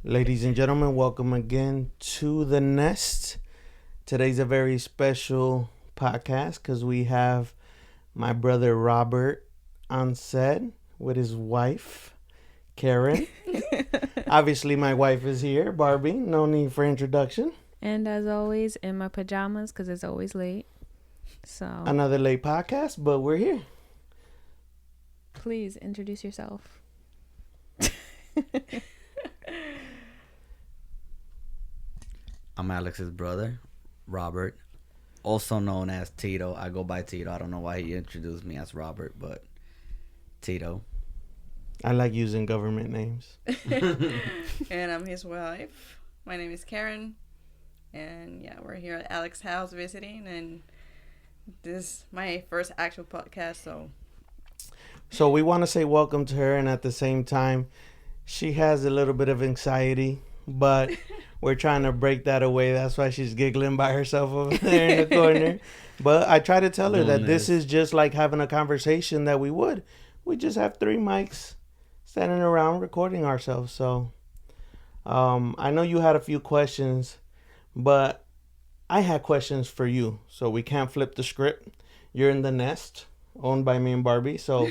Ladies and gentlemen, welcome again to The Nest. Today's a very special podcast because we have my brother Robert on set with his wife, Karen. Obviously, my wife is here, Barbie. No need for introduction. And as always, in my pajamas because it's always late. So Another late podcast, but we're here. please introduce yourself. I'm Alex's brother, Robert, also known as Tito. I go by Tito. I don't know why he introduced me as Robert, but Tito. I like using government names. And I'm his wife. My name is Karen. And yeah, we're here at Alex's house visiting. And this is my first actual podcast. So we want to say welcome to her, and at the same time, she has a little bit of anxiety, but we're trying to break that away. That's why she's giggling by herself over there in the corner. But I try to tell her that this is just like having a conversation that we would. We just have three mics standing around recording ourselves. So I know you had a few questions, but I had questions for you. So we can't flip the script. You're in the nest, owned by me and Barbie. So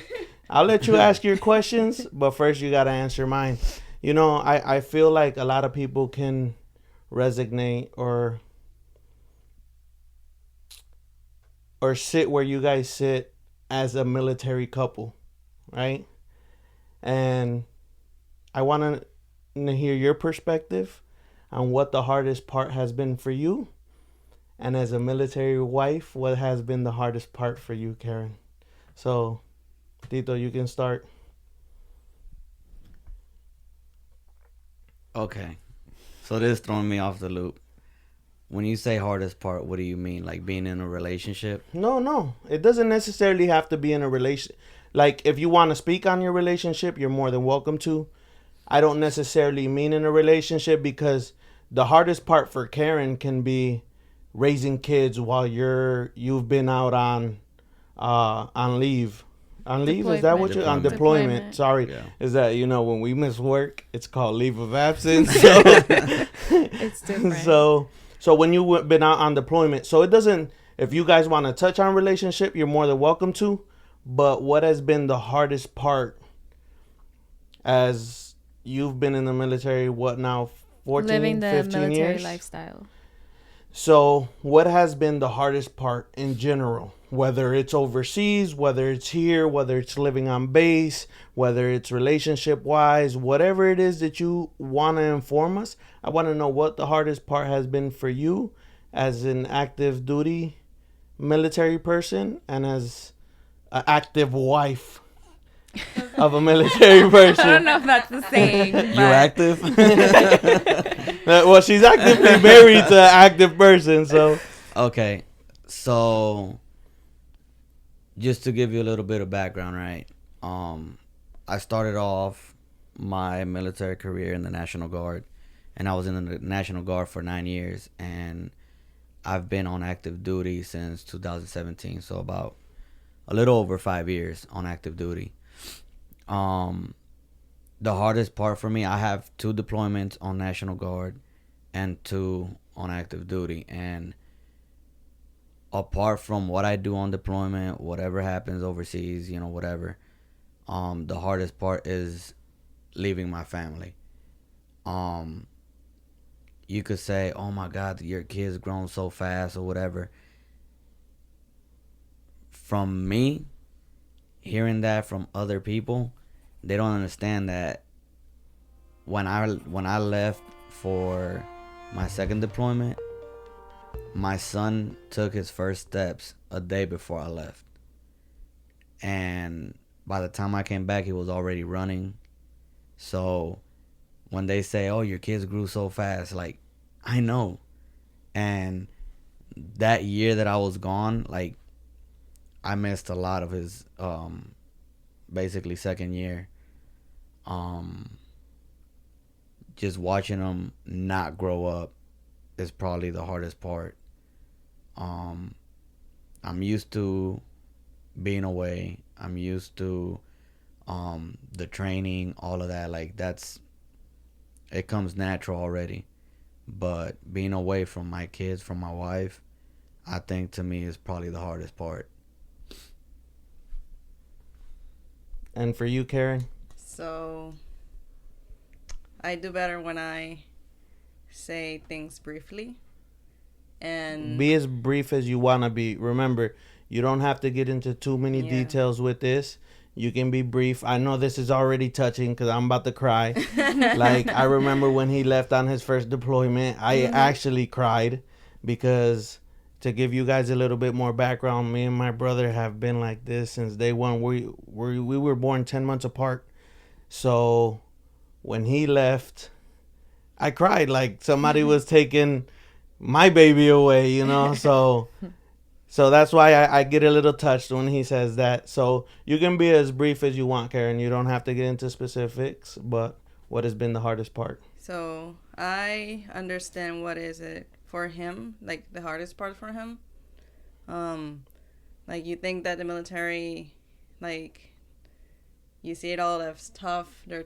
I'll let you ask your questions, but first you got to answer mine. You know, I feel like a lot of people can resonate or sit where you guys sit as a military couple, right? And I want to hear your perspective on what the hardest part has been for you. And as a military wife, what has been the hardest part for you, Karen? So, Tito, you can start. Okay. So this is throwing me off the loop. When you say hardest part, what do you mean? Like being in a relationship? No. It doesn't necessarily have to be in a relation. Like, if you want to speak on your relationship, you're more than welcome to. I don't necessarily mean in a relationship because the hardest part for Karen can be raising kids while you've been out on leave. On leave, is that what you on deployment? Deployment. Sorry, Yeah. is that when we miss work, it's called leave of absence. So, It's different. so when you've been out on deployment, so it doesn't. If you guys want to touch on relationship, you're more than welcome to. But what has been the hardest part as you've been in the military? What now? 14, Living the 15 military years. lifestyle. So, what has been the hardest part in general? Whether it's overseas, whether it's here, whether it's living on base, whether it's relationship wise, whatever it is that you want to inform us, I want to know what the hardest part has been for you as an active duty military person and as an active wife of a military I don't person. know if that's the same. You active? Well, she's actively married to an active person, so. Okay. So just to give you a little bit of background, right? I started off my military career in the National Guard, and I was in the National Guard for 9 years, and I've been on active duty since 2017, so about a little over 5 years on active duty. The hardest part for me, I have 2 deployments on National Guard and 2 on active duty, and apart from what I do on deployment, whatever happens overseas, whatever, the hardest part is leaving my family. Um, you could say, "Oh my God, your kid's grown so fast" or whatever. From me, hearing that from other people, they don't understand that when I left for my second deployment, my son took his first steps a day before I left. And by the time I came back, he was already running. So when they say, "Oh, your kids grew so fast," like, I know. And that year that I was gone, like, I missed a lot of his basically second year. Um just watching him not grow up is probably the hardest part. Um I'm used to being away. I'm used to the training, all of that. Like, it comes natural already. But being away from my kids, from my wife, I think to me is probably the hardest part. And for you, Karen? So I do better when I say things briefly. And Be as brief as you want to be. Remember, you don't have to get into too many Yeah. details with this. You can be brief. I know this is already touching because I'm about to cry. Like, I remember when he left on his first deployment, I actually cried because, to give you guys a little bit more background, me and my brother have been like this since day one. We were born 10 months apart. So when he left, I cried like somebody was taking my baby away, you know? So that's why I get a little touched when he says that. So you can be as brief as you want, Karen. You don't have to get into specifics, but what has been the hardest part? so I understand what is it for him, like the hardest part for him. Like you think that the military, like you see it all as tough. They're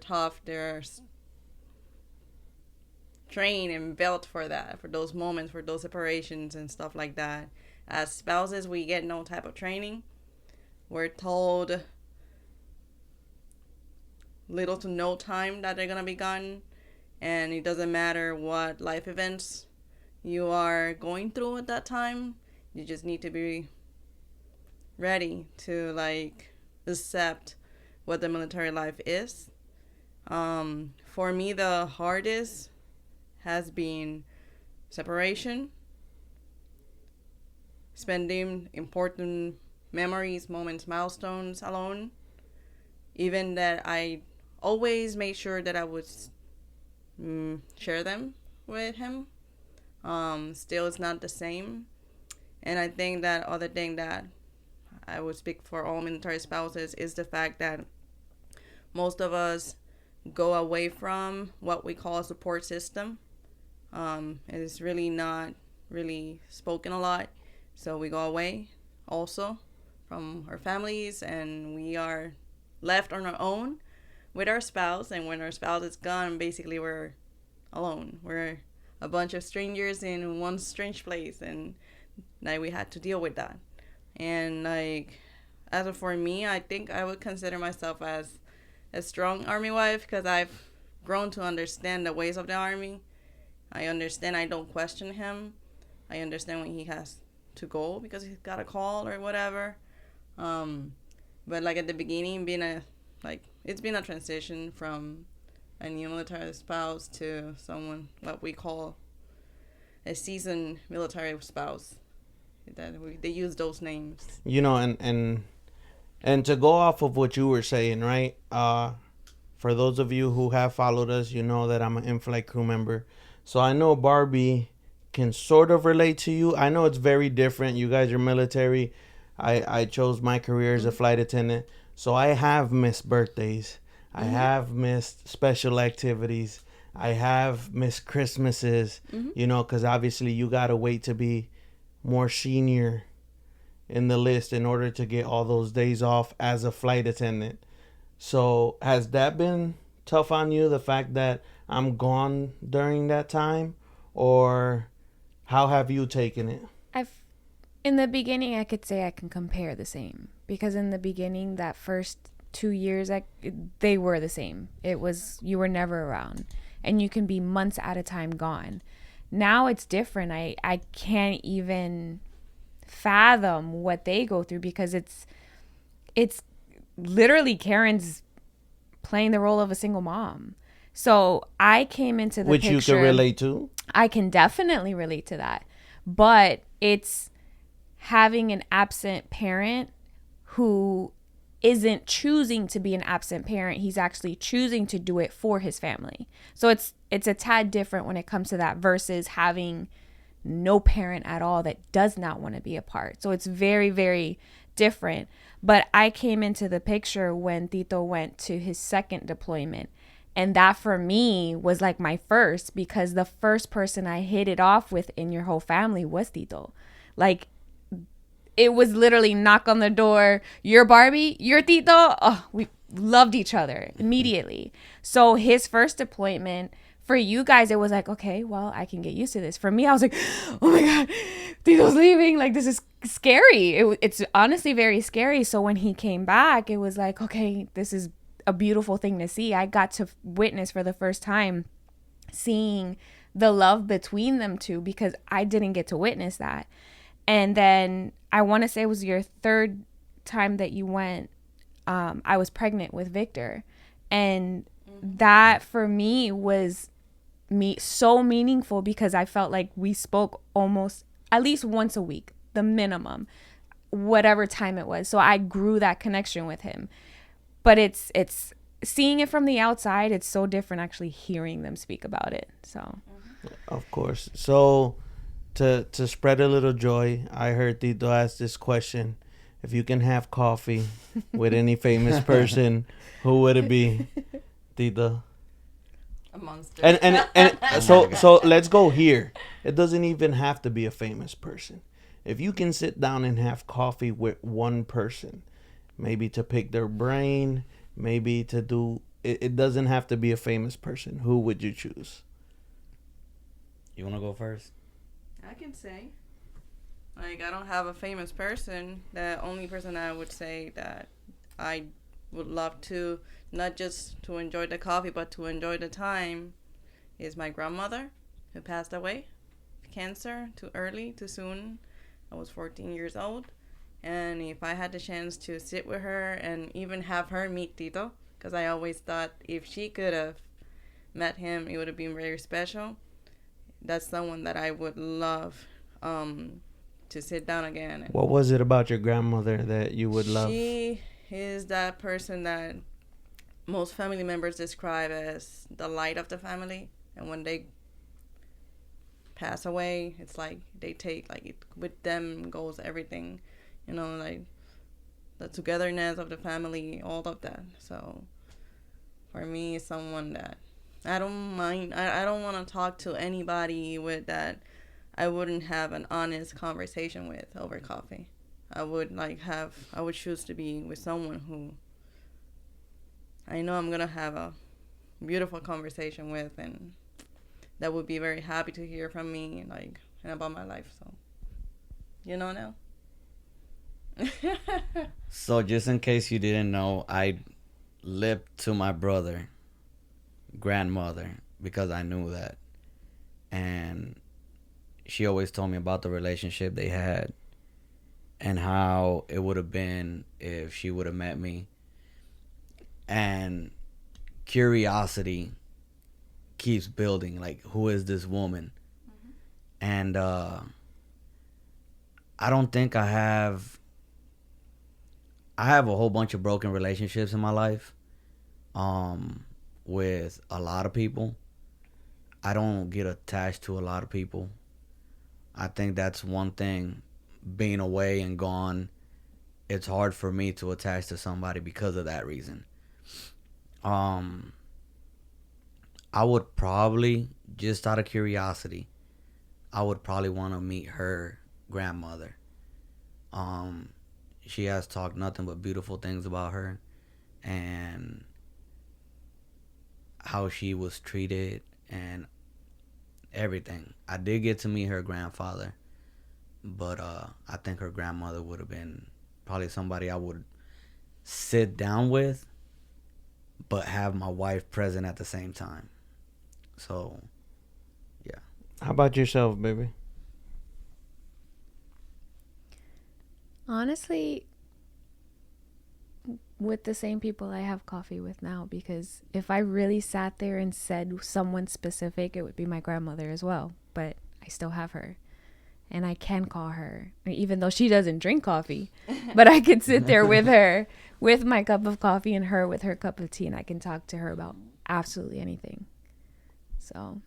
trained and built for that, for those moments, for those separations and stuff like that. As spouses, we get no type of training. We're told little to no time that they're gonna be gone, and it doesn't matter what life events you are going through at that time. You just need to be ready to like accept what the military life is. For me, the hardest has been separation, spending important memories, moments, milestones alone. Even that I always made sure that I would share them with him. Still, it's not the same. And I think that other thing that I would speak for all military spouses is the fact that most of us go away from what we call a support system. It is really not really spoken a lot. So we go away also from our families, and we are left on our own with our spouse. And when our spouse is gone, basically we're alone. We're a bunch of strangers in one strange place, and like we had to deal with that. And like, as of for me, I think I would consider myself as a strong army wife because I've grown to understand the ways of the army. I understand. I don't question him. I understand when he has to go because he's got a call or whatever. But like at the beginning, it's been a transition from a new military spouse to someone what we call a seasoned military spouse. They use those names. You know, and to go off of what you were saying, right? For those of you who have followed us, you know that I'm an in-flight crew member. So I know Barbie can sort of relate to you. I know it's very different. You guys are military. I chose my career as a flight attendant. So I have missed birthdays. I have missed special activities. I have missed Christmases, you know, because obviously you got to wait to be more senior in the list in order to get all those days off as a flight attendant. So has that been tough on you, the fact that I'm gone during that time? Or how have you taken it? In the beginning, I could say I can compare the same. Because in the beginning, that first 2 years, they were the same. It was, you were never around. And you can be months at a time gone. Now it's different. I can't even fathom what they go through because it's literally Karen's playing the role of a single mom. So I came into the picture. Which you can relate to? I can definitely relate to that. But it's having an absent parent who isn't choosing to be an absent parent. He's actually choosing to do it for his family. So it's a tad different when it comes to that versus having no parent at all that does not want to be a part. So it's very, very different. But I came into the picture when Tito went to his second deployment. And that for me was like my first, because the first person I hit it off with in your whole family was Tito. Like, it was literally knock on the door. You're Barbie, you're Tito. Oh, we loved each other immediately. So his first deployment, for you guys, it was like, okay, well, I can get used to this. For me, I was like, oh my God, Tito's leaving. Like, this is scary. It's honestly very scary. So when he came back, it was like, okay, this is a beautiful thing to see. I got to witness for the first time seeing the love between them two, because I didn't get to witness that. And then I want to say it was your third time that you went. I was pregnant with Victor, and that for me was so meaningful, because I felt like we spoke almost at least once a week, the minimum, whatever time it was. So I grew that connection with him. But it's seeing it from the outside, it's so different actually hearing them speak about it. So Of course. So to spread a little joy, I heard Tito ask this question: if you can have coffee with any famous person, who would it be, Tito? A monster. And so let's go here. It doesn't even have to be a famous person. If you can sit down and have coffee with one person, maybe to pick their brain, maybe to do it doesn't have to be a famous person. Who would you choose? You want to go first? I can say. Like, I don't have a famous person. The only person I would say that I would love to, not just to enjoy the coffee, but to enjoy the time, is my grandmother, who passed away of cancer too early, too soon. I was 14 years old. And if I had the chance to sit with her and even have her meet Tito, because I always thought if she could have met him, it would have been very special. That's someone that I would love to sit down again. What was it about your grandmother that you would love? She is that person that most family members describe as the light of the family. And when they pass away, it's like they take, like, it, with them goes everything. You know, like the togetherness of the family, all of that. So for me, someone that I don't mind. I don't want to talk to anybody with that I wouldn't have an honest conversation with over coffee. I would choose to be with someone who I know I'm going to have a beautiful conversation with, and that would be very happy to hear from me, like, and about my life. So, you know now. So just in case you didn't know, I lived to my brother grandmother because I knew that, and she always told me about the relationship they had and how it would have been if she would have met me. And curiosity keeps building, like, who is this woman? Mm-hmm. And I don't think I have a whole bunch of broken relationships in my life. With a lot of people. I don't get attached to a lot of people. I think that's one thing. Being away and gone, it's hard for me to attach to somebody because of that reason. I would probably, just out of curiosity, I would probably want to meet her grandmother. She has talked nothing but beautiful things about her, and how she was treated and everything. I did get to meet her grandfather, but I think her grandmother would have been probably somebody I would sit down with, but have my wife present at the same time. So, yeah. How about yourself, baby? honestly, with the same people I have coffee with now, because if I really sat there and said someone specific, it would be my grandmother as well. But I still have her, and I can call her, even though she doesn't drink coffee. But I could sit there with her, with my cup of coffee, and her with her cup of tea, and I can talk to her about absolutely anything. So,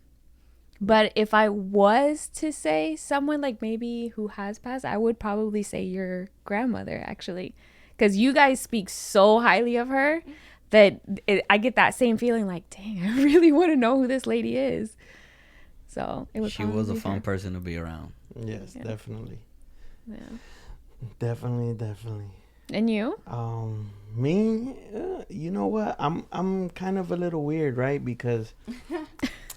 but if I was to say someone like maybe who has passed, I would probably say your grandmother, actually. Because you guys speak so highly of her that I get that same feeling like, dang, I really want to know who this lady is. So it was. She was a fun person to be around. Yes, yeah. Definitely. Yeah. Definitely. And you? Me, you know what? I'm kind of a little weird, right? Because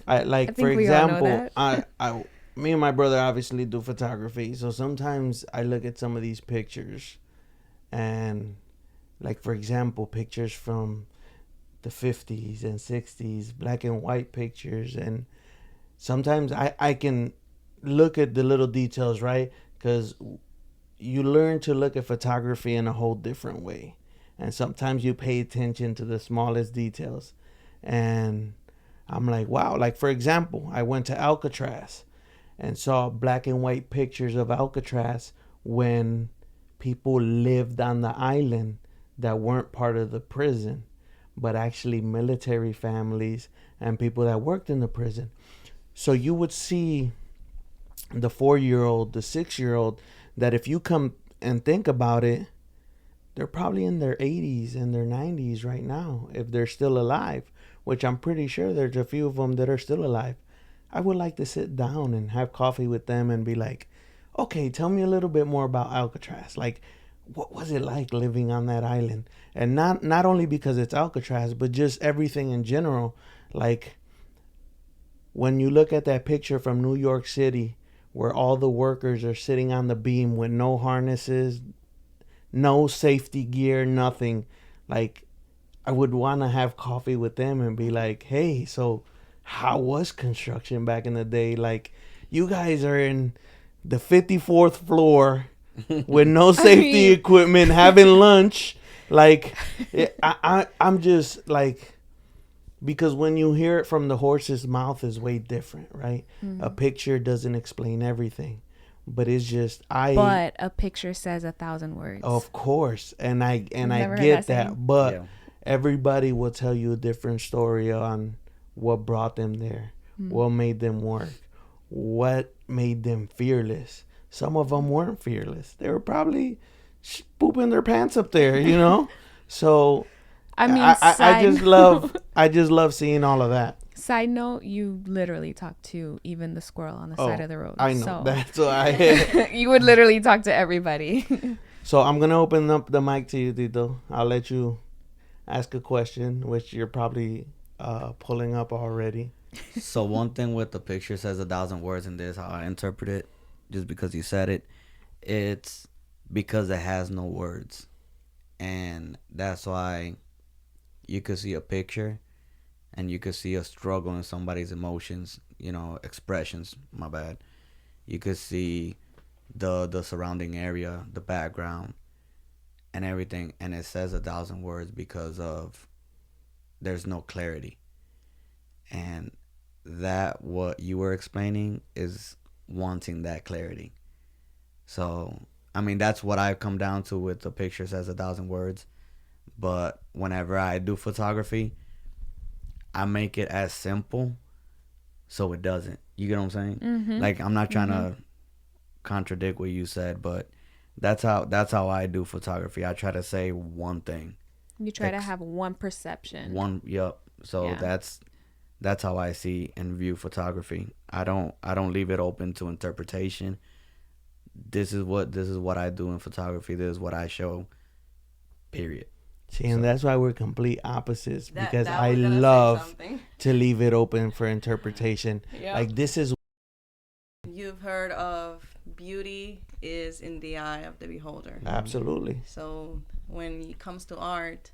I like, for think we all know example, that. me and my brother obviously do photography, so sometimes I look at some of these pictures, and like, for example, pictures from the 50s and 60s, black and white pictures, and sometimes I can look at the little details, right? Because you learn to look at photography in a whole different way, and sometimes you pay attention to the smallest details, and I'm like, wow. Like, for example, I went to Alcatraz and saw black and white pictures of Alcatraz when people lived on the island that weren't part of the prison, but actually military families and people that worked in the prison. So you would see the 4-year-old, the 6-year-old, that if you come and think about it, they're probably in their 80s and their 90s right now, if they're still alive, which I'm pretty sure there's a few of them that are still alive. I would like to sit down and have coffee with them and be like, okay, tell me a little bit more about Alcatraz. Like, what was it like living on that island? And not only because it's Alcatraz, but just everything in general. Like, when you look at that picture from New York City where all the workers are sitting on the beam with no harnesses, no safety gear, nothing. Like, I would want to have coffee with them and be like, hey, so how was construction back in the day? Like, you guys are in the 54th floor with no safety equipment, having lunch. Like, I'm just like, because when you hear it from the horse's mouth is way different, right? Mm-hmm. A picture doesn't explain everything, but it's just But a picture says 1,000 words. Of course, and I get that, but yeah, everybody will tell you a different story on what brought them there, what made them work, what made them fearless. Some of them weren't fearless; they were probably pooping their pants up there, you know. So I mean, I just love seeing all of that. Side note, you literally talk to even the squirrel on the side of the road. I know. So. That's why you would literally talk to everybody. So I'm going to open up the mic to you, Tito. I'll let you ask a question, which you're probably pulling up already. So one thing with the picture says 1,000 words, and this how I interpret it, just because you said it, it's because it has no words. And that's why you could see a picture and you could see a struggle in somebody's emotions, you know, expressions, my bad. You could see the surrounding area, the background, and everything. And it says 1,000 words because of there's no clarity. And that what you were explaining is wanting that clarity. So, I mean, that's what I've come down to with the picture says 1,000 words. But whenever I do photography, I make it as simple so it doesn't. You get what I'm saying? Mm-hmm. Like, I'm not trying to contradict what you said, but that's how I do photography. I try to say one thing. You try to have one perception. Yep. So yeah. That's how I see and view photography. I don't leave it open to interpretation. This is what I do in photography. This is what I show. Period. See, and that's why we're complete opposites, because I love to leave it open for interpretation. Yep. Like, this is... You've heard of beauty is in the eye of the beholder. Absolutely. So when it comes to art,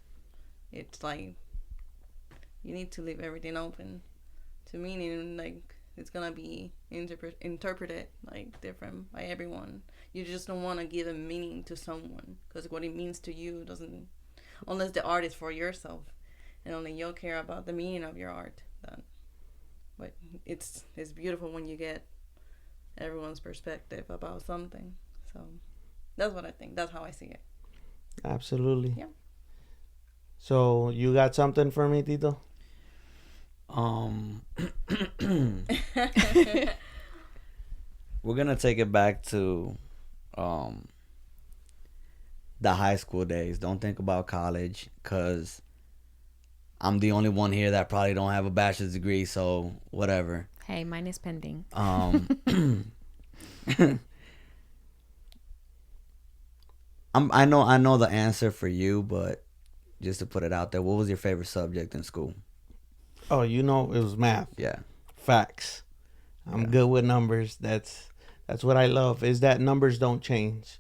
it's like you need to leave everything open to meaning. Like, it's going to be interpreted like different by everyone. You just don't want to give a meaning to someone, because what it means to you doesn't... Unless the art is for yourself, and only you'll care about the meaning of your art. But it's beautiful when you get everyone's perspective about something. So that's what I think. That's how I see it. Absolutely. Yeah. So you got something for me, Tito? We're gonna take it back to the high school days. Don't think about college, because I'm the only one here that probably don't have a bachelor's degree, so whatever. Hey, mine is pending. I know the answer for you, but just to put it out there, what was your favorite subject in school? Oh, it was math. Yeah. Facts. I'm Yeah. good with numbers. That's what I love. Is that numbers don't change,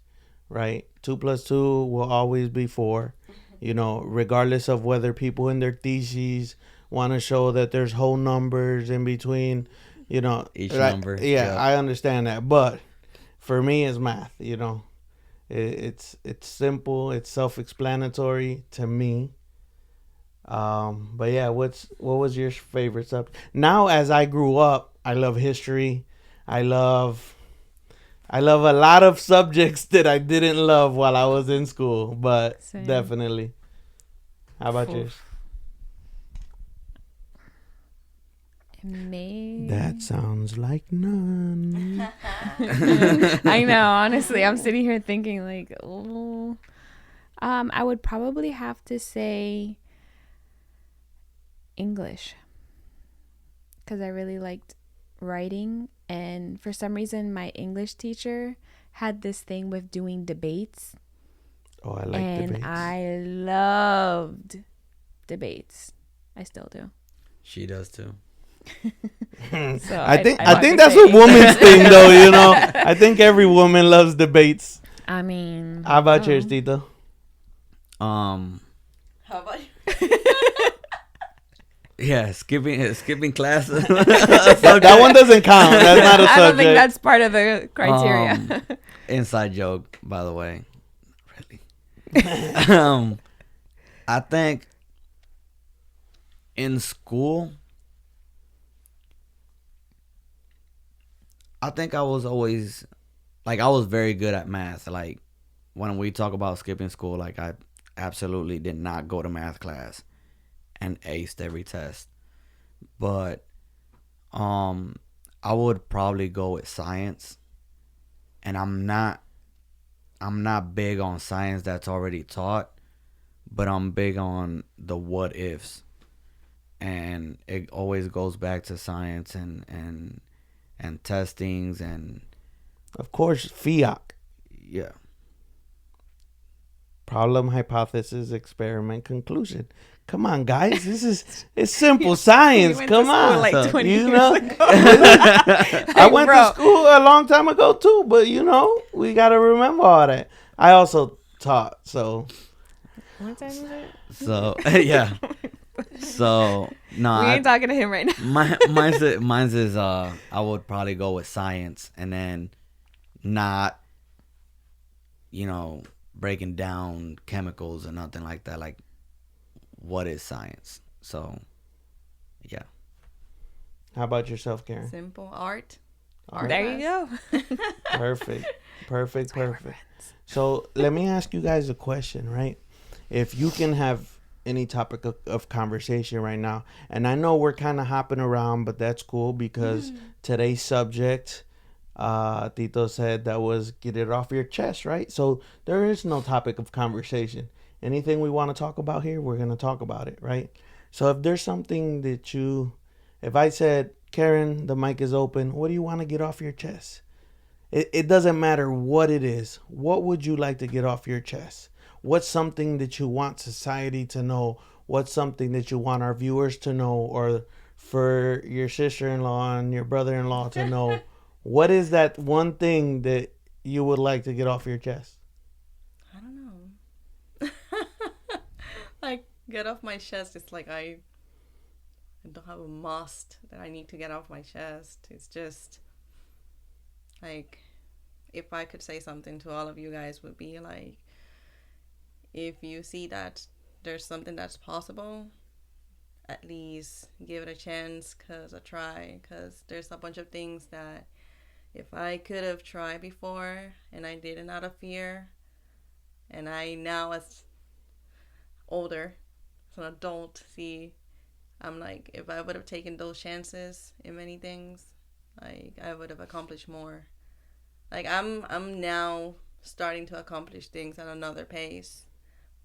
right? 2 plus 2 will always be 4. You know, regardless of whether people in their theses want to show that there's whole numbers in between. You know, Each right? number. Yeah, Yep. I understand that, but for me, it's math. You know, it's simple. It's self-explanatory to me. But yeah, what was your favorite subject? Now, as I grew up, I love history. I love I love a lot of subjects that I didn't love while I was in school, but Same. definitely. How about Oof. yours? Maybe. That sounds like none. I know. Honestly, I'm sitting here thinking like, oh, I would probably have to say English because I really liked writing, and for some reason, my English teacher had this thing with doing debates, Oh, I like and debates. I loved debates. I still do. She does too. So I think fucking that's say a woman's English. thing, though. You know, I think every woman loves debates. I mean, How about oh. yours, Tito? Um. How about you? Yeah, skipping class. That one doesn't count. That's not a subject. I don't think that's part of the criteria. Inside joke, by the way. Really. I think in school, I think I was always I was very good at math. Like when we talk about skipping school, like I absolutely did not go to math class and aced every test. But I would probably go with science. And I'm not big on science that's already taught, but I'm big on the what ifs. And it always goes back to science and testings and Of course, FIAC. yeah. Problem, hypothesis, experiment, conclusion. Come on, guys. It's simple science. went to Come school on. like 20 you years know, ago. I went bro. to school a long time ago too, but you know, we got to remember all that. I also taught, so What time is it? So yeah. So no, We ain't talking to him right now. mine's is I would probably go with science and then not, breaking down chemicals or nothing like that. Like, what is science? So, yeah. how about yourself, Karen? Simple art. Art? There you go. Perfect. So let me ask you guys a question, right? If you can have any topic of conversation right now, and I know we're kind of hopping around, but that's cool because today's subject, Tito said that was get it off your chest, right? So there is no topic of conversation. Anything we want to talk about here, we're going to talk about it, right? So if there's something that if I said, Karen, the mic is open, what do you want to get off your chest? It doesn't matter what it is. What would you like to get off your chest? What's something that you want society to know? What's something that you want our viewers to know, or for your sister-in-law and your brother-in-law to know? What is that one thing that you would like to get off your chest? I don't know. Like, get off my chest. It's like I don't have a must that I need to get off my chest. It's just like, if I could say something to all of you guys, would be like, if you see that there's something that's possible, at least give it a chance, because there's a bunch of things that if I could have tried before and I did it out of fear, and I now as older, as an adult, I'm like, if I would have taken those chances in many things, like, I would have accomplished more. Like, I'm now starting to accomplish things at another pace.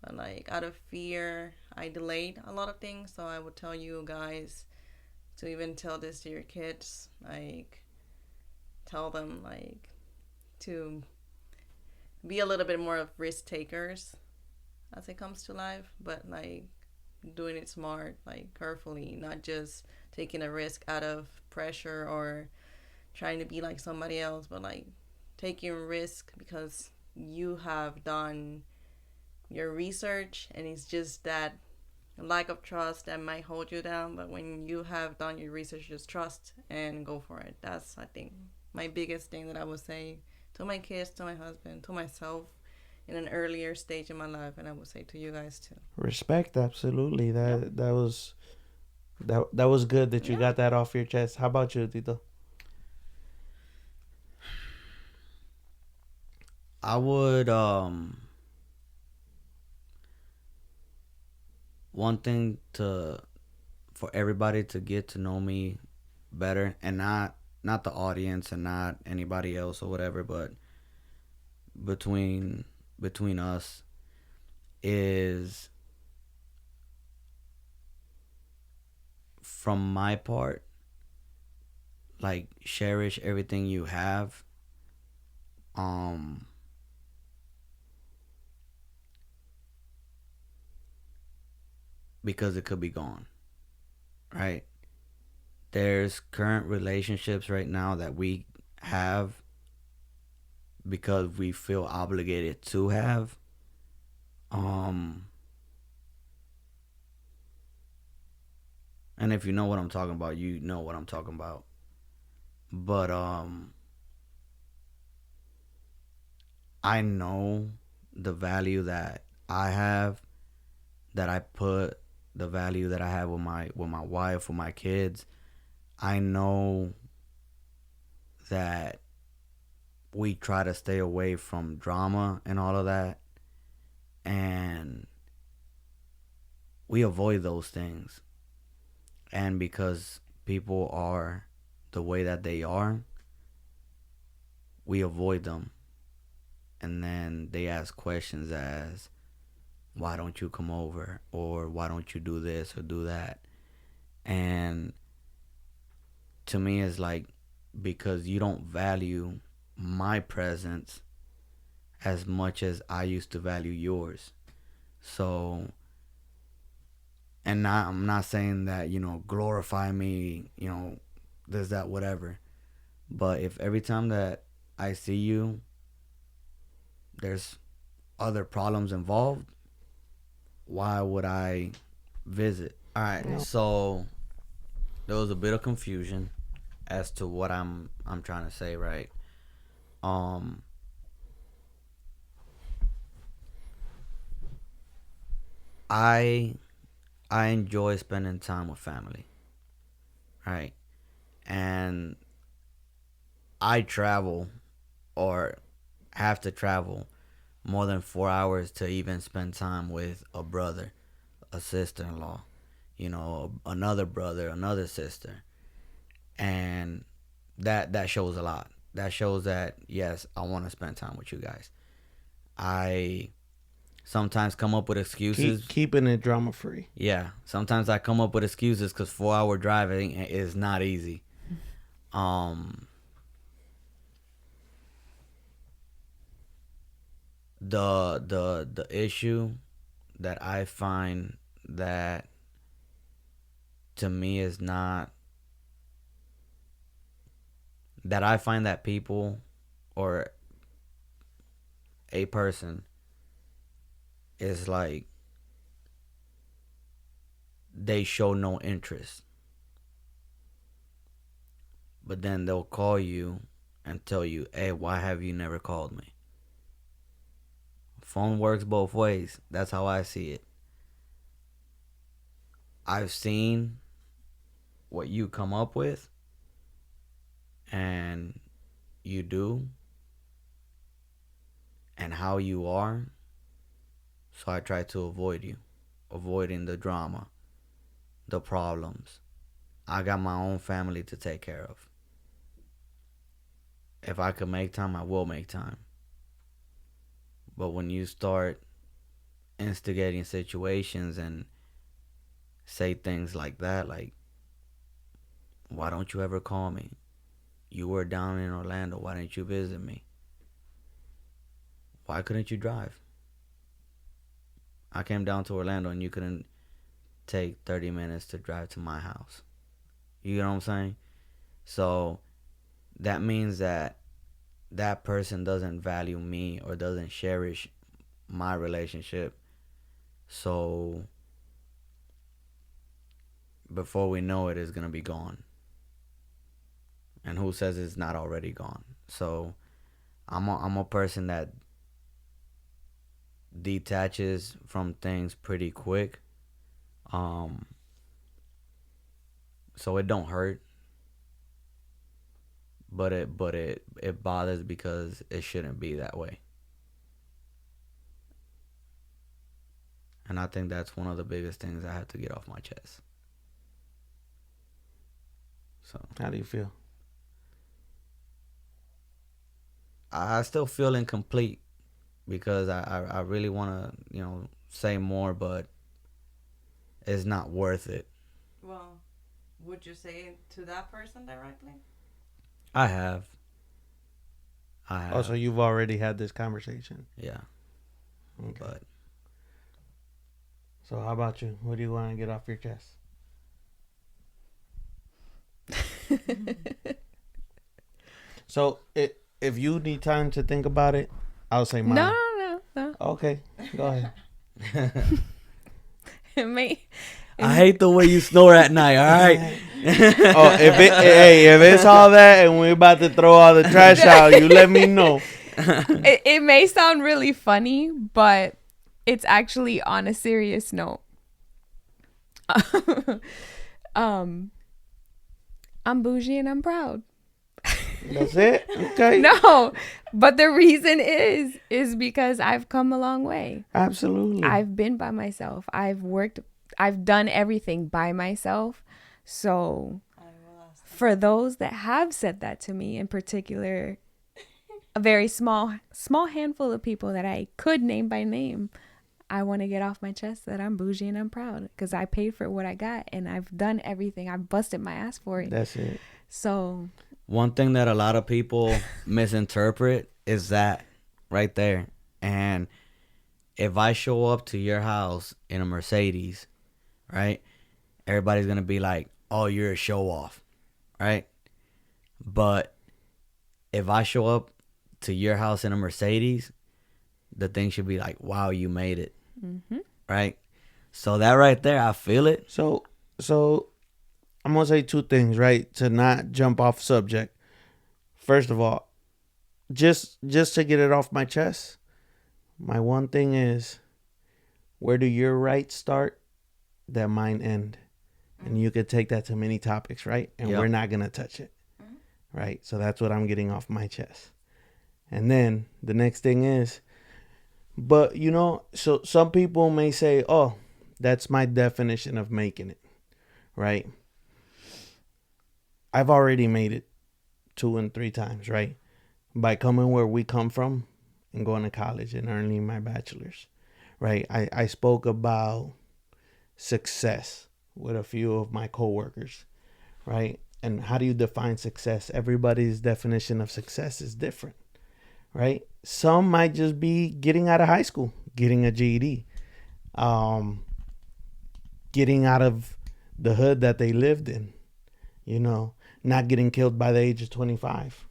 But, like, out of fear, I delayed a lot of things. So I would tell you guys to even tell this to your kids. Like, tell them, like, to be a little bit more of risk takers as it comes to life. But, like, doing it smart, like, carefully, not just taking a risk out of pressure or trying to be like somebody else, but like taking risk because you have done your research, and it's just that lack of trust that might hold you down. But when you have done your research, just trust and go for it. That's, I think, my biggest thing that I would say to my kids, to my husband, to myself in an earlier stage in my life, and I would say to you guys too. Respect, absolutely. That was that was good that you Yeah. got that off your chest. How about you, Tito? I would one thing to for everybody to get to know me better, and not the audience and not anybody else or whatever, but between between us, is from my part, like, cherish everything you have. um because it could be gone, right? There's current relationships right now that we have because we feel obligated to have. um and if you know what I'm talking about, you know what I'm talking about. But I know the value that I have, that I put the value that I have with my wife, with my kids. I know that we try to stay away from drama and all of that, and we avoid those things. And because people are the way that they are, we avoid them. And then they ask questions as, why don't you come over, or why don't you do this or do that? And to me, it's like, because you don't value my presence as much as I used to value yours. So, and I'm not saying that, glorify me, this, that, whatever. But if every time that I see you, there's other problems involved, why would I visit? All right, Yeah. so there was a bit of confusion as to what I'm trying to say, right? Um, I I enjoy spending time with family, right? And I travel, or have to travel more than 4 hours to even spend time with a brother, a sister-in-law, another brother, another sister. And that shows a lot. That shows that, yes, I want to spend time with you guys. I sometimes come up with excuses. Keeping it drama free. Yeah, sometimes I come up with excuses because 4 hour driving is not easy. Um, the issue that I find that, to me, is not that I find that people, or a person, is like, they show no interest, but then they'll call you and tell you, hey, why have you never called me? Phone works both ways. That's how I see it. I've seen what you come up with and you do and how you are, so I try to avoid you, avoiding the drama, the problems. I got my own family to take care of. If I could make time, I will make time. But when you start instigating situations and say things like that, like, why don't you ever call me? You were down in Orlando. Why didn't you visit me? Why couldn't you drive? I came down to Orlando and you couldn't take 30 minutes to drive to my house. You know what I'm saying? So that means that that person doesn't value me or doesn't cherish my relationship. So before we know it, it's gonna be gone. And who says it's not already gone? So I'm a person that detaches from things pretty quick. Um, so it don't hurt, but it bothers because it shouldn't be that way. And I think that's one of the biggest things I have to get off my chest. So How do you feel? I still feel incomplete because I really want to, say more, but it's not worth it. Well, would you say it to that person directly? I have. Oh, so you've already had this conversation. Yeah. Okay. But So how about you? What do you want to get off your chest? So if you need time to think about it, I'll say mine. No. Okay, go ahead. It may. I hate the way you snore at night. All right. Oh, if it's all that and we're about to throw all the trash out, you let me know. It may sound really funny, but it's actually on a serious note. I'm bougie and I'm proud. That's it. Okay. No, but the reason is because I've come a long way. Absolutely. I've been by myself. I've done everything by myself. So for those that have said that to me, in particular, a very small handful of people that I could name by name, I want to get off my chest that I'm bougie and I'm proud because I paid for what I got and I've done everything. I've busted my ass for it. That's it. So One thing that a lot of people misinterpret is that right there. And if I show up to your house in a Mercedes, right, everybody's going to be like, oh, you're a show off, right? But if I show up to your house in a Mercedes, the thing should be like, wow, you made it, right? So that right there, I feel it. So I'm gonna say two things, right? To not jump off subject. First of all, just to get it off my chest, my one thing is, where do your rights start, that mine end? And you could take that to many topics, right? And Yep. we're not gonna touch it, right? So that's what I'm getting off my chest. And then the next thing is, but so some people may say, oh, that's my definition of making it, right? I've already made it 2 and 3 times, right? By coming where we come from and going to college and earning my bachelor's, right? I spoke about success with a few of my coworkers, right? And how do you define success? Everybody's definition of success is different, right? Some might just be getting out of high school, getting a GED, getting out of the hood that they lived in, not getting killed by the age of 25.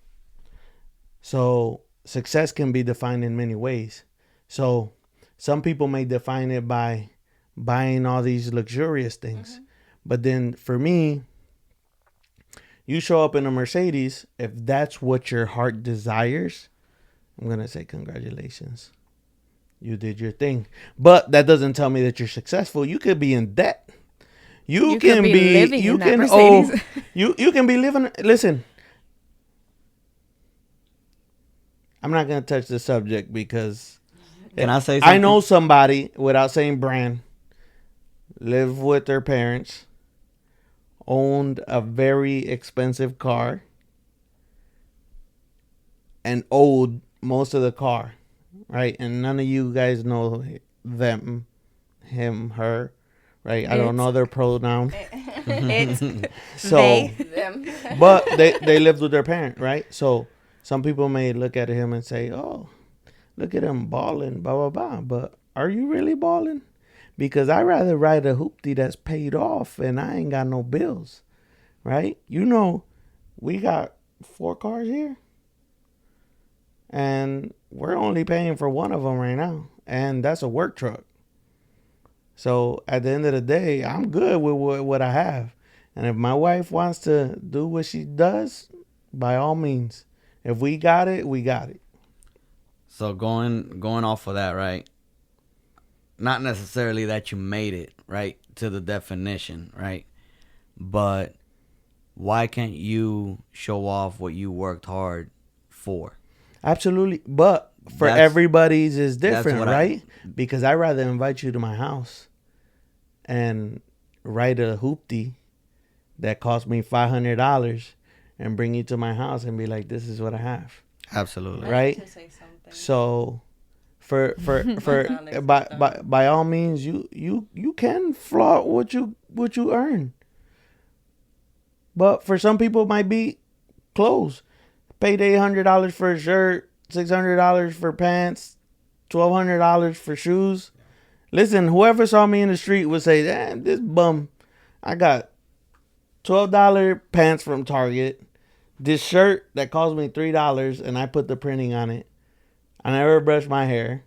So success can be defined in many ways. So some people may define it by buying all these luxurious things. But then for me, you show up in a Mercedes, if that's what your heart desires, I'm going to say congratulations. You did your thing. But that doesn't tell me that you're successful. You could be in debt. You can be living you in that can Mercedes. you can be living. Listen, I'm not gonna touch the subject because Can I say something? I know somebody, without saying brand, lived with their parents, owned a very expensive car, and owed most of the car, right? And none of you guys know them, him, her. Right, I don't know their pronoun. It's So, they. Them. but they lived with their parent, right? So some people may look at him and say, "Oh, look at him balling, blah blah blah." But are you really balling? Because I rather ride a hoopty that's paid off and I ain't got no bills, right? we got 4 cars here, and we're only paying for one of them right now, and that's a work truck. So at the end of the day, I'm good with what I have. And if my wife wants to do what she does, by all means. If we got it, we got it. So going off of that, right? Not necessarily that you made it, right, to the definition, right? But why can't you show off what you worked hard for? Absolutely. But for That's- everybody's is different, what right? Because I'd rather invite you to my house and write a hoopty that cost me $500 and bring you to my house and be like, this is what I have. Absolutely. Right? To say something. So for Alex, by all means, you can flaunt what you earn. But for some people it might be clothes. Paid $800 for a shirt, $600 for pants, $1,200 for shoes. Listen, whoever saw me in the street would say, "Damn, this bum, I got $12 pants from Target, this shirt that cost me $3, and I put the printing on it. I never brushed my hair.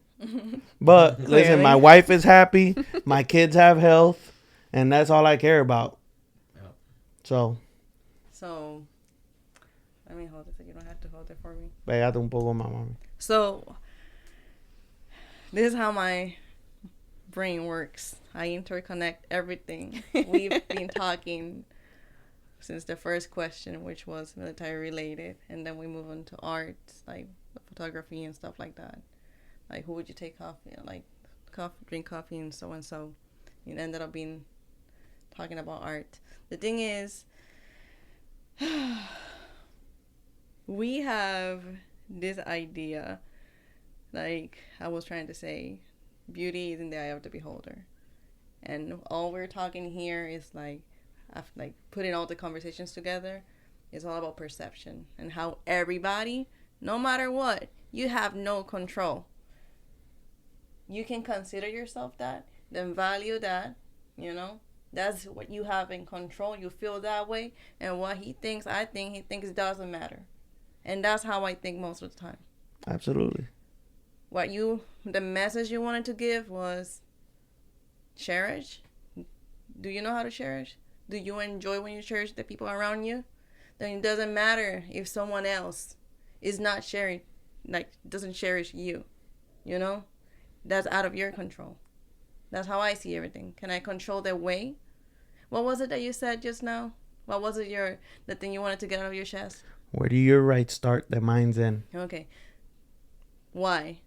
But listen, Clearly. my wife is happy, my kids have health, and that's all I care about." Yep. So, So, let me hold it. So you don't have to hold it for me. pégate un poco más, mami. So, this is how my brain works. I interconnect everything. We've been talking since the first question, which was military related, and then we move on to art, like photography and stuff like that. Like, who would you take coffee? Like, drink coffee and so and so. It ended up being talking about art. The thing is, we have this idea, like I was trying to say, beauty is in the eye of the beholder. And all we're talking here is like putting all the conversations together is all about perception and how everybody, no matter what, you have no control. You can consider yourself that, then value that, you know. That's what you have in control. You feel that way, and what he thinks, he thinks it doesn't matter. And that's how I think most of the time. Absolutely. The message you wanted to give was cherish. Do you know how to cherish? Do you enjoy when you cherish the people around you? Then it doesn't matter if someone else is not sharing, like doesn't cherish you. You know? That's out of your control. That's how I see everything. Can I control their way? What was it that you said just now? What was it the thing you wanted to get out of your chest? Where do your rights start, that mine's end? Okay. Why?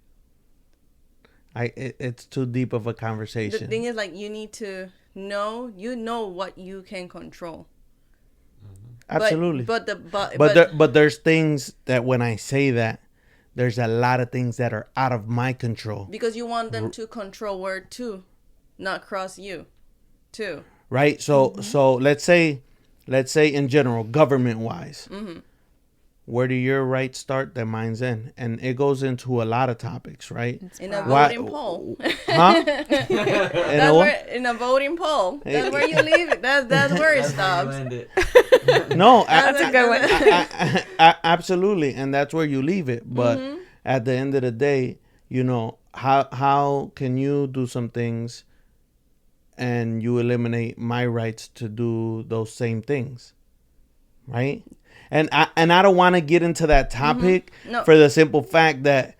It's too deep of a The conversation. thing is, like, you need to know, what you can control. Absolutely. But But there's things that when I say that, there's a lot of things that are out of my control. because you want them to control where to, not cross you, too. Right? So let's say in general, government wise. Where do your rights start, that mine's end? And it goes into a lot of topics, right? In a Why- voting poll. Huh? In a voting poll. That's where you leave it. That's where it stops. No, That's a good one. absolutely, and that's where you leave it. But at the end of the day, you know, how can you do some things and you eliminate my rights to do those same things, right? And I don't want to get into that topic No. for the simple fact that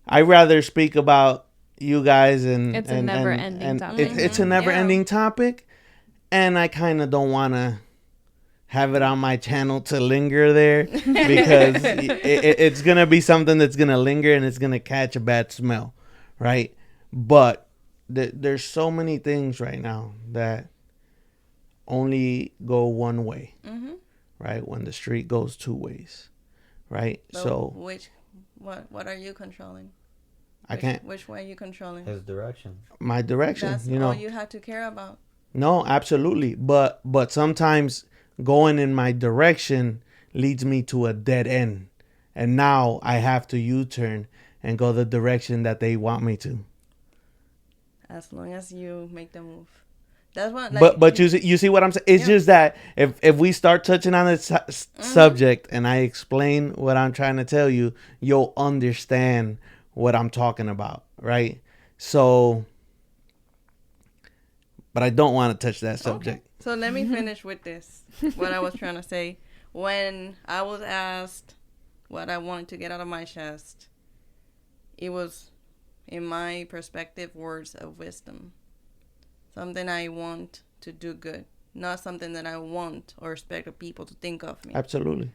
I rather speak about you guys and It's a and- never-ending and topic. It's a never-ending topic, and I kind of don't want to have it on my channel to linger there because it's gonna be something that's gonna linger and it's gonna catch a bad smell, right? But there's so many things right now that only go one way, right? When the street goes two ways, right? But So what are you controlling? I can't Which way are you controlling? His direction. my direction, That's you know. all you have to care about. No, absolutely. But sometimes going in my direction leads me to a dead end. And now I have to U-turn and go the direction that they want me to. As long as you make the move. That's what. Like, But you see what I'm saying? It's Yeah. just that if we start touching on the subject and I explain what I'm trying to tell you, you'll understand what I'm talking about, right? So, but I don't want to touch that subject. So let me finish with this. What I was trying to say. When I was asked what I wanted to get out of my chest, it was, in my perspective, words of wisdom. Something I want to do good, not something that I want or expect people to think of me. Absolutely.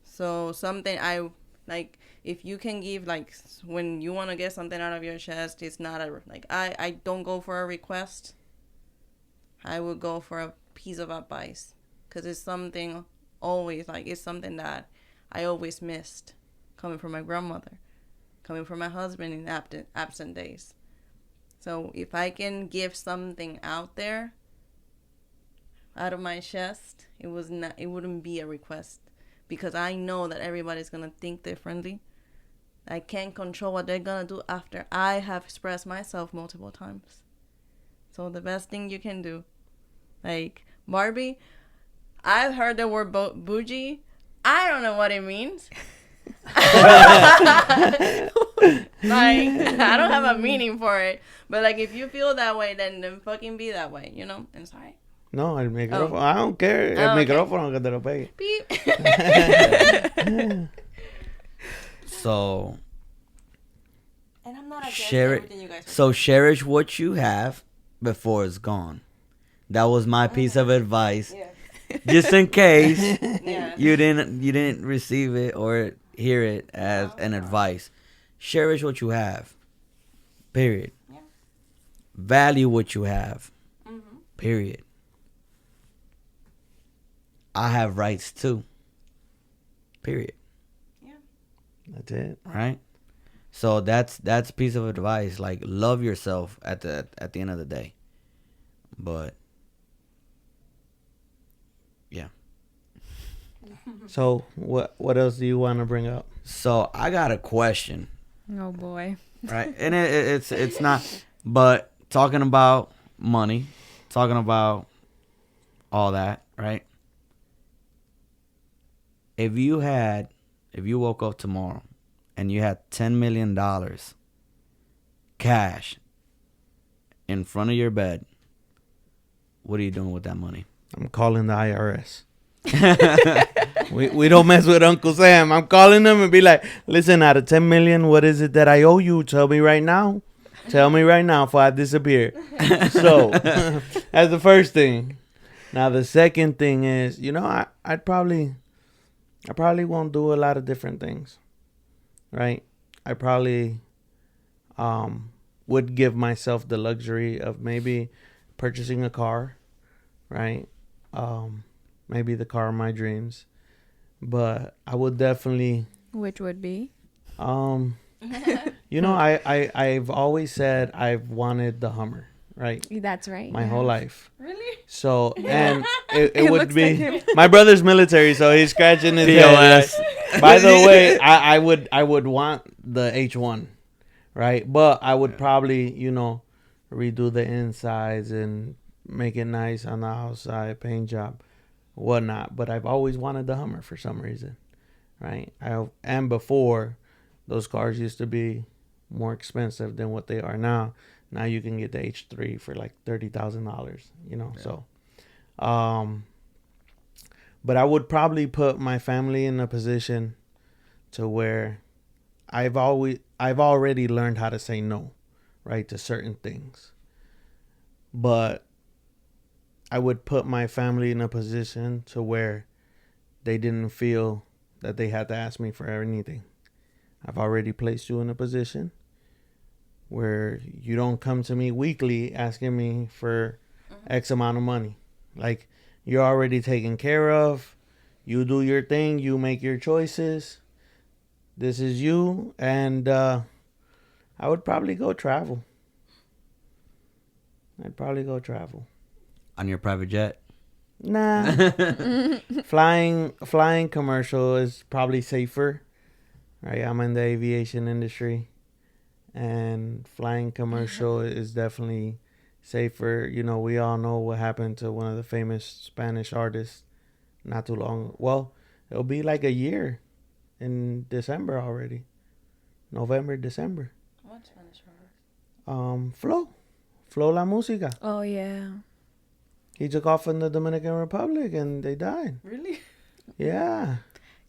So something I like. If you can give, like, when you want to get something out of your chest, it's not a like. I don't go for a request. I would go for a piece of advice, because it's something always, like, it's something that I always missed, coming from my grandmother, coming from my husband in absent days. So if I can give something out there, out of my chest, it wouldn't be a request, because I know that everybody's gonna think differently. I can't control what they're gonna do after I have expressed myself multiple times. So the best thing you can do, like Barbie, I've heard the word bougie. I don't know what it means. Like, I don't have a meaning for it. But, like, if you feel that way, then fucking be that way, you know? And sorry. No, el micrófono. I don't care. El okay. micrófono que te lo pegue. Beep. So And I'm not against share it. everything you guys are So cherish what you have before it's gone. That was my piece of advice. Yeah. Just in case Yeah. you didn't receive it or hear it as an advice. Cherish what you have. Period. Yeah. Value what you have. Mm-hmm. Period. I have rights too. Period. That's it. Right? So that's a piece of advice. Like, love yourself at the end of the day. But yeah. So what else do you want to bring up? So I got a question. Oh boy. Right? And it's not, but talking about money, talking about all that, right? If you woke up tomorrow and you had $10 million cash in front of your bed, what are you doing with that money? I'm calling the IRS. we don't mess with Uncle Sam. I'm calling them and be like, listen, out of 10 million, what is it that I owe you? Tell me right now. Tell me right now before I disappear. So that's the first thing. Now the second thing is, I probably won't do a lot of different things. Right? I probably would give myself the luxury of maybe purchasing a car, right? Maybe the car of my dreams. But I would definitely Which would be? I've always said I've wanted the Hummer, right? That's right. My whole life. Really? So, and it would looks like be him. my brother's military, so he's scratching his head. POS. By the way, I would want the H1, right? But I would probably, redo the insides and make it nice on the outside, paint job, whatnot. But I've always wanted the Hummer for some reason, right? And before, those cars used to be more expensive than what they are now. Now you can get the H3 for like $30,000, Yeah. So, but I would probably put my family in a position to where I've already learned how to say no, right, to certain things. But I would put my family in a position to where they didn't feel that they had to ask me for anything. I've already placed you in a position where you don't come to me weekly asking me for X amount of money. Like, you're already taken care of. You do your thing. You make your choices. This is you. And I would probably go travel. On your private jet? Nah. Flying commercial is probably safer. Right? I'm in the aviation industry. And flying commercial is definitely say for, we all know what happened to one of the famous Spanish artists not too long. Well, it'll be like a year in December already. November, December. What Spanish artist? Flo La Música. Oh yeah. He took off in the Dominican Republic and they died. Really? Yeah.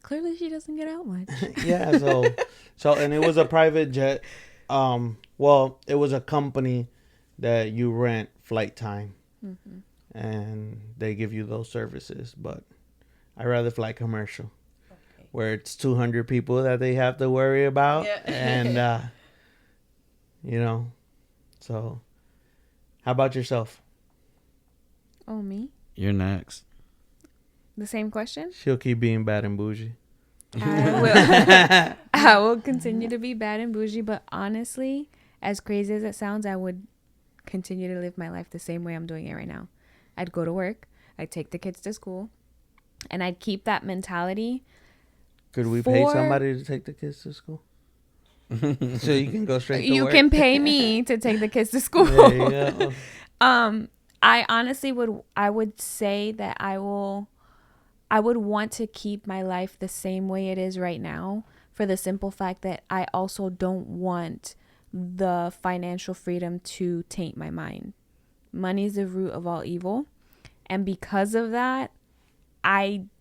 Clearly, she doesn't get out much. Yeah, so and it was a private jet. Well, it was a company that you rent flight time, and they give you those services. But I rather fly commercial, where it's 200 people that they have to worry about, Yeah. and So, how about yourself? Oh, me? You're next. The same question? She'll keep being bad and bougie. I will continue to be bad and bougie, but honestly, as crazy as it sounds, I would continue to live my life the same way I'm doing it right now. I'd go to work, I'd take the kids to school, and I'd keep that mentality. Could we pay somebody to take the kids to school? So you can go straight to You work? can pay me to take the kids to school. There you go. I honestly would say that I would want to keep my life the same way it is right now, for the simple fact that I also don't want the financial freedom to taint my mind. Money is the root of all evil. And because of that, I'm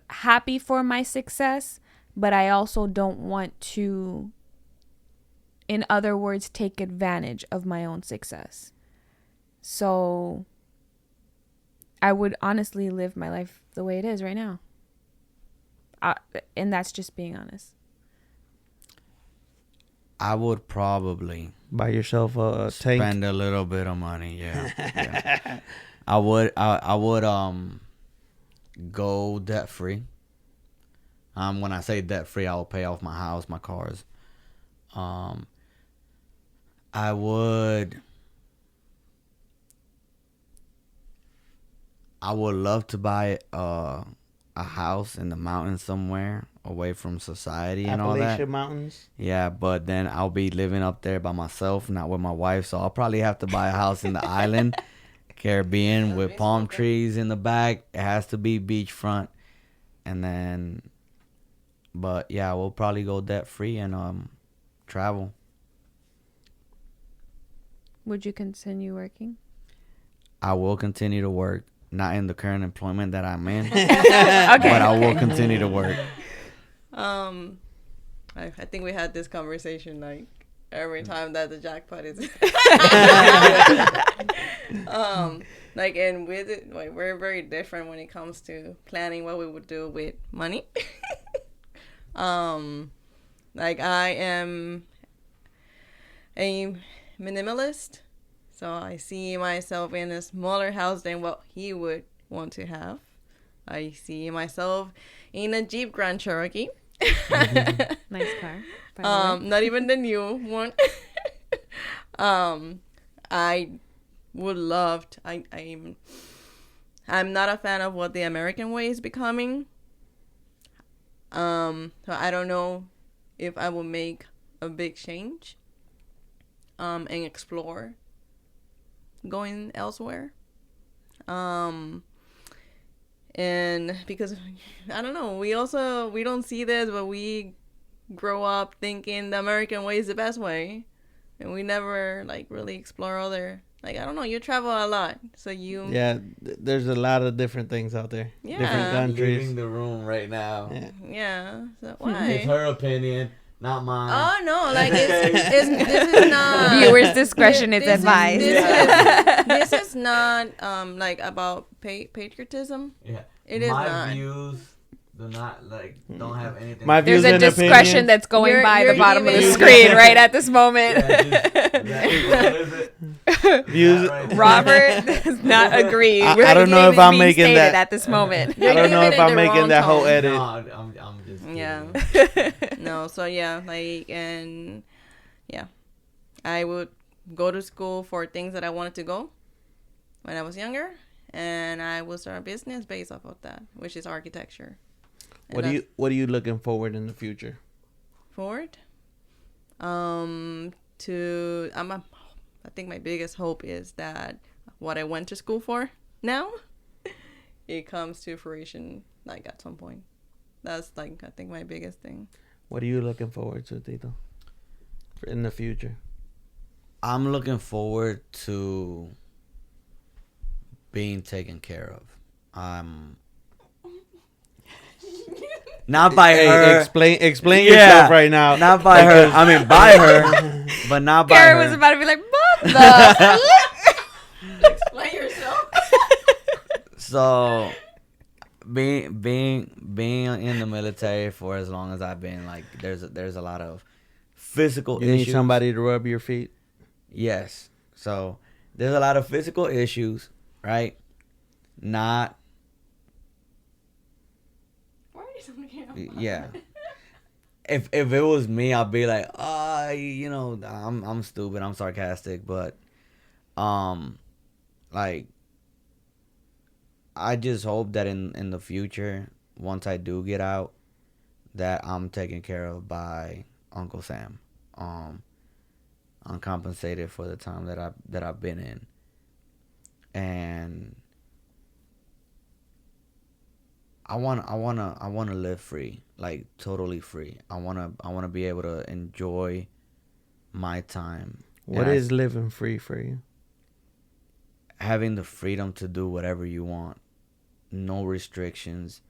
happy for my success, but I also don't want to, in other words, take advantage of my own success. So I would honestly live my life the way it is right now. And that's just being honest. I would probably Buy yourself a tank. spend a little bit of money. Yeah. I would go debt free. When I say debt free, I will pay off my house, my cars. I would love to buy a house in the mountains somewhere away from society and all that. Appalachian Mountains. Yeah, but then I'll be living up there by myself, not with my wife. So I'll probably have to buy a house in the island, Caribbean, with palm trees in the back. It has to be beachfront. And then, but yeah, we'll probably go debt free and travel. Would you continue working? I will continue to work. Not in the current employment that I'm in, Okay. but I will continue to work. I think we had this conversation like every time that the jackpot is. Like, and with it, like, we're very different when it comes to planning what we would do with money. Like, I am a minimalist. So I see myself in a smaller house than what he would want to have. I see myself in a Jeep Grand Cherokee. Nice car. by the way. Not even the new one. I would love to, I'm not a fan of what the American way is becoming. So I don't know if I will make a big change and explore going elsewhere. And because I don't know, we don't see this, but we grow up thinking the American way is the best way, and we never like really explore other, like, I don't know, you travel a lot, so you There's a lot of different things out there. Yeah. Different countries. Leaving the room right now. Yeah. so why? It's her opinion, not mine. Oh no, like this is not Viewers' discretion is this advised. This is not like about patriotism. Yeah. It is My not. views do not don't have anything. My There's views a and discretion opinions. that's going You're- by you're the bottom of the giving- screen right at this moment. What is it? Views. Right there. Robert does not agree. I don't know if I'm making that. at this moment. I don't know giving if it I'm the making wrong that whole tone. edit. No, I'm just kidding. Yeah. No, so yeah, like, and yeah, I would go to school for things that I wanted to go when I was younger, and I will start a business based off of that, which is architecture. And What are you looking forward in the future? forward? I think my biggest hope is that what I went to school for now, it comes to fruition like at some point. That's like I think my biggest thing. What are you looking forward to, Tito, in the future? I'm looking forward to being taken care of. Not by her. Explain yourself right now. Not by her. I mean, by her, but not by Karen her. was about to be like, "What the?" Explain yourself. So, being in the military for as long as I've been, like, there's a lot of physical You issues. need somebody to rub your feet. Yes. So there's a lot of physical issues, right? Not. Why are you so mad? Yeah. If it was me, I'd be like, I'm stupid, I'm sarcastic, but like, I just hope that in the future, once I do get out, that I'm taken care of by Uncle Sam. Uncompensated for the time that I've been in. And I wanna live free, like totally free. I wanna be able to enjoy my time. What is living free for you? Having the freedom to do whatever you want, no restrictions.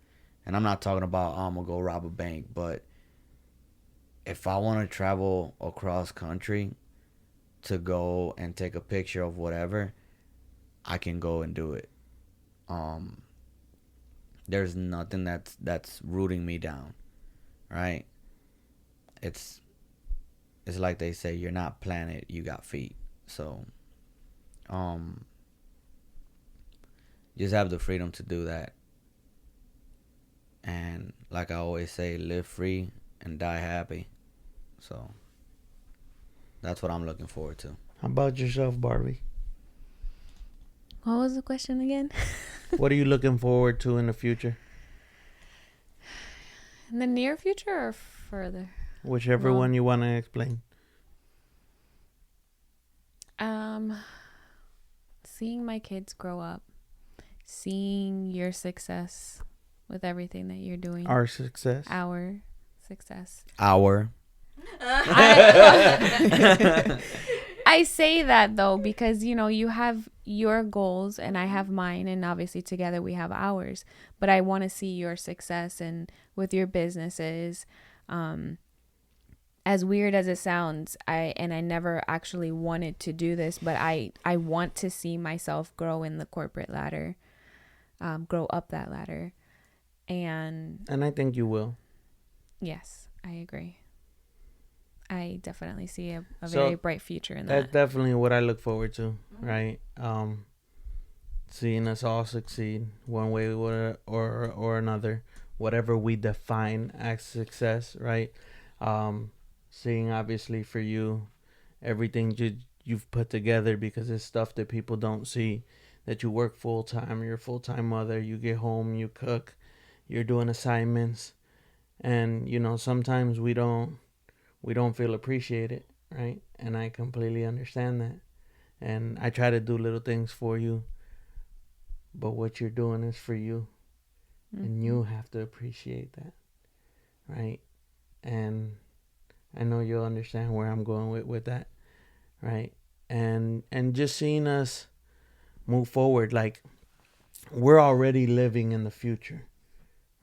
And I'm not talking about I'm gonna go rob a bank, but if I want to travel across country to go and take a picture of whatever, I can go and do it. There's nothing that's rooting me down, right? It's like they say, you're not planet, you got feet. So, just have the freedom to do that. And like I always say, live free and die happy. So that's what I'm looking forward to. How about yourself, Barbie? What was the question again? What are you looking forward to in the future? In the near future or further? Whichever one you want to explain. Seeing my kids grow up, seeing your success with everything that you're doing. Our success. Our success. Our. I say that though because you have your goals and I have mine, and obviously together we have ours, but I want to see your success and with your businesses. As weird as it sounds, I never actually wanted to do this, but I want to see myself grow in the corporate ladder, grow up that ladder. And I think you will. Yes, I agree. I definitely see a very bright future in that. That's definitely what I look forward to, right? Seeing us all succeed one way or another, whatever we define as success, right? Seeing obviously for you everything you've put together, because it's stuff that people don't see, that you work full time, you're a full-time mother, you get home, you cook, you're doing assignments, and sometimes we don't feel appreciated, right? And I completely understand that, and I try to do little things for you, but what you're doing is for you. Mm-hmm. And you have to appreciate that, right? And I know you'll understand where I'm going with that, right? And just seeing us move forward, like we're already living in the future,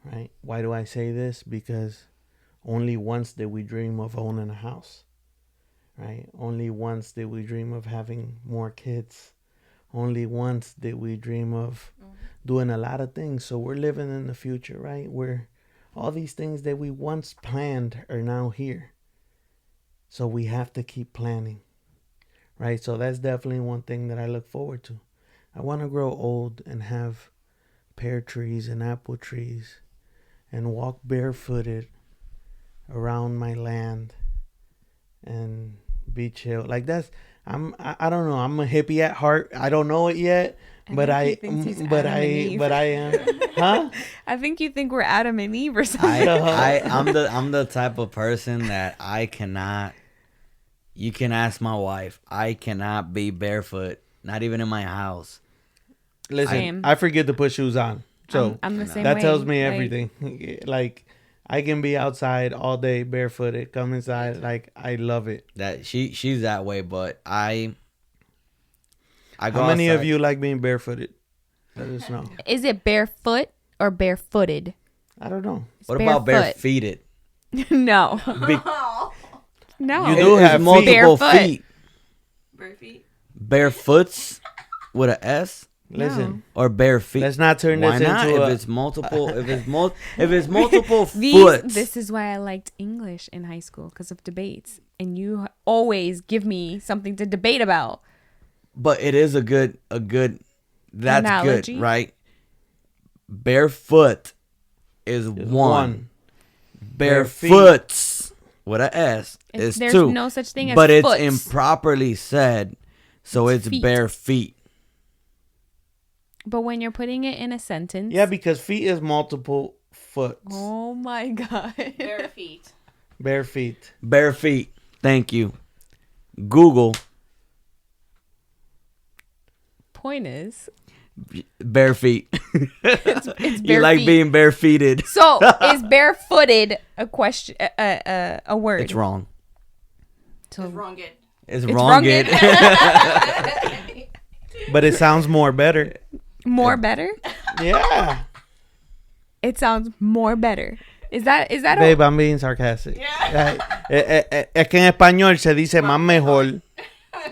right? Why do I say this? Because only once did we dream of owning a house, right? Only once did we dream of having more kids. Only once did we dream of doing a lot of things. So we're living in the future, right? Where all these things that we once planned are now here. So we have to keep planning, right? So that's definitely one thing that I look forward to. I want to grow old and have pear trees and apple trees and walk barefooted around my land and be chill. Like I don't know. I'm a hippie at heart. I don't know it yet, but I am. Huh? I think you think we're Adam and Eve or something. I'm the type of person that I cannot You can ask my wife. I cannot be barefoot, not even in my house. Listen, Same. I forget to put shoes on. So I'm the same that way. tells me Like, everything. Like, I can be outside all day barefooted, come inside. Like, I love it. That she's that way, but I go How many of outside. you like being barefooted? Let us know. Is it barefoot or barefooted? I don't know. It's What about barefoot. barefeeted? No. Be- No. You do It's have multiple Barefoot. feet. Bare feet. Barefoots with a S Listen, or bare feet. let's not turn Why this not? into If a. it's multiple, if it's multiple These, foot. this is why I liked English in high school because of debates. And you always give me something to debate about. But it is a good. That's Analogy. good, right? Barefoot is one. Bare feet. Barefoots with a S is There's two. no such thing as But it's foots. improperly said, so It's it's feet. bare feet. But when you're putting it in a sentence. Yeah, because feet is multiple foot. Oh my God. Bare feet. Bare feet. Bare feet. Thank you. Google Point is. bare feet. It's You bare like feet. being barefeeted. So is barefooted a question, a word? It's wrong. So Wrong it. It's, It's wrong. wronged. But it sounds more better. more better? Yeah. It sounds more better. Is that Babe, I'm being sarcastic. Es que en español se dice más mejor.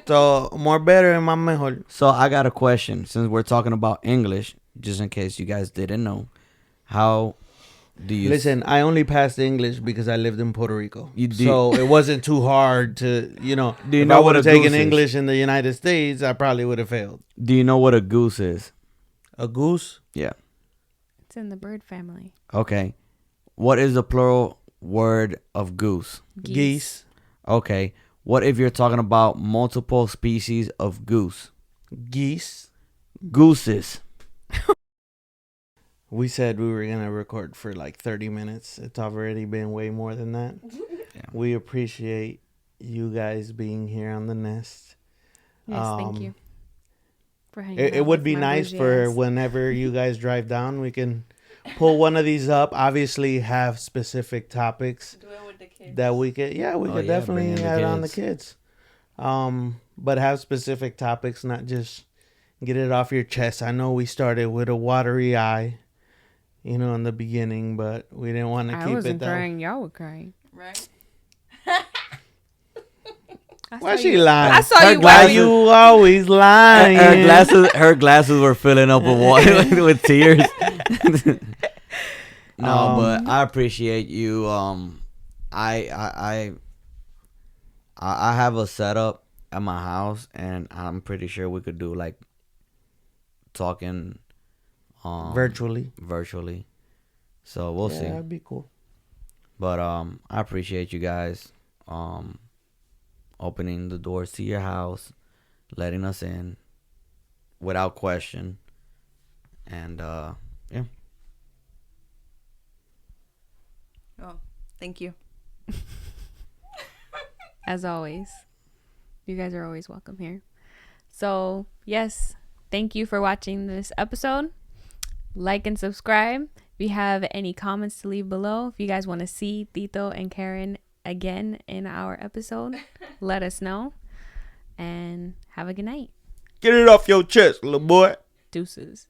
So, more better and más mejor. So I got a question. Since we're talking about English, just in case you guys didn't know, how do you Listen, I only passed English because I lived in Puerto Rico. You do- So, it wasn't too hard to, Do you if know I what would a have taken goose is? English in the United States, I probably would have failed. Do you know what a goose is? A goose? Yeah. It's in the bird family. Okay. What is the plural word of goose? Geese. Okay. What if you're talking about multiple species of goose? Geese. Gooses. We said we were going to record for like 30 minutes. It's already been way more than that. Yeah. We appreciate you guys being here on the nest. Yes, thank you. For hanging It out would with be my nice bougie for ass. whenever you guys drive down, we can pull one of these up. Obviously, have specific topics Do it with the kids. that we could. Yeah, we Oh, could yeah, definitely bring in the add on the kids. kids. But have specific topics, not just get it off your chest. I know we started with a watery eye, in the beginning, but we didn't want to I keep it wasn't that. crying. Y'all were crying. Right? I Why saw she you- lying? I saw Her you Why glasses- wearing. you always lying? Her glasses were filling up with water with tears. No, but I appreciate you. I have a setup at my house, and I'm pretty sure we could do like talking virtually. So we'll Yeah, see. that'd be cool. But I appreciate you guys opening the doors to your house, letting us in without question. And yeah. Oh, thank you. As always, you guys are always welcome here. So, yes, thank you for watching this episode. Like and subscribe. If you have any comments to leave below, if you guys want to see Tito and Karen again in our episode, let us know. And have a good night. Get it off your chest, little boy. Deuces.